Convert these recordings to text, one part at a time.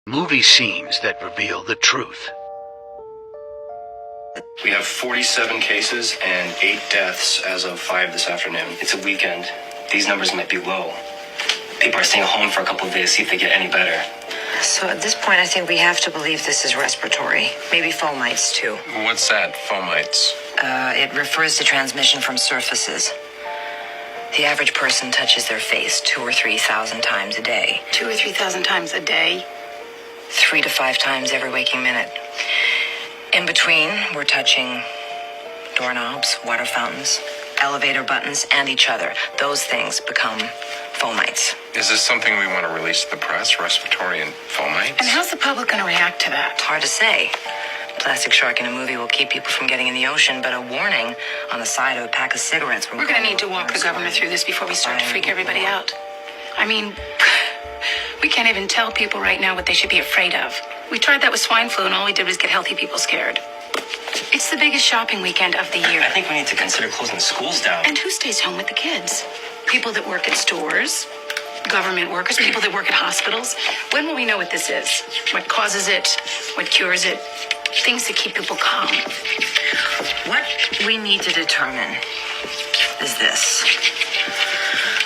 Movie scenes that reveal the truth. We have 47 cases and 8 deaths as of 5 this afternoon. It's a weekend. These numbers might be low. People are staying home for a couple of days to see if they get any better. So at this point, I think we have to believe this is respiratory. Maybe fomites, too. What's that, fomites? It refers to transmission from surfaces. The average person touches their face 2,000 or 3,000 times a day. 2,000 or 3,000 times a day? 3 to 5 times every waking minute. In between, we're touching doorknobs, water fountains, elevator buttons, and each other. Those things become fomites. Is this something we want to release to the press, respiratory and fomites? And how's the public going to react to that? It's hard to say. Plastic shark in a movie will keep people from getting in the ocean, but a warning on the side of a pack of cigarettes... We're going to need to walk the governor through this before we start to freak everybody out. I mean, we can't even tell people right now what they should be afraid of. We tried that with swine flu, and all we did was get healthy people scared. It's the biggest shopping weekend of the year. I think we need to consider closing the schools down. And who stays home with the kids? People that work at stores, government workers, people that work at hospitals. When will we know what this is? What causes it? What cures it? Things that keep people calm. What we need to determine is this.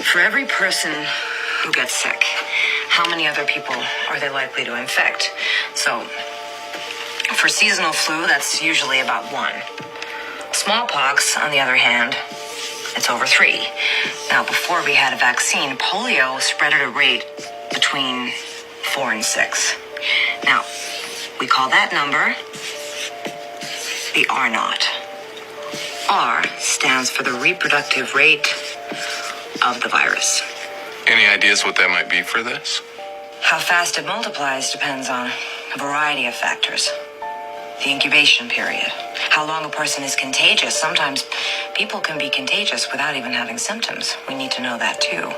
For every person who gets sick, how many other people are they likely to infect? So, for seasonal flu, that's usually about 1. Smallpox, on the other hand, it's over 3. Now, before we had a vaccine, polio spread at a rate between 4 and 6. Now, we call that number the R0. R stands for the reproductive rate of the virus. Any ideas what that might be for this? How fast it multiplies depends on a variety of factors. The incubation period, how long a person is contagious. Sometimes people can be contagious without even having symptoms. We need to know that too.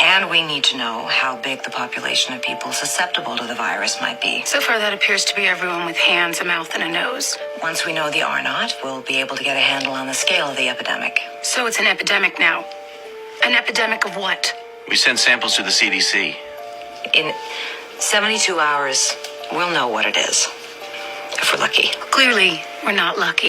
And we need to know how big the population of people susceptible to the virus might be. So far, that appears to be everyone with hands, a mouth, and a nose. Once we know the R0, we'll be able to get a handle on the scale of the epidemic. So it's an epidemic now. An epidemic of what? We send samples to the CDC. In 72 hours, we'll know what it is. If we're lucky. Clearly, we're not lucky.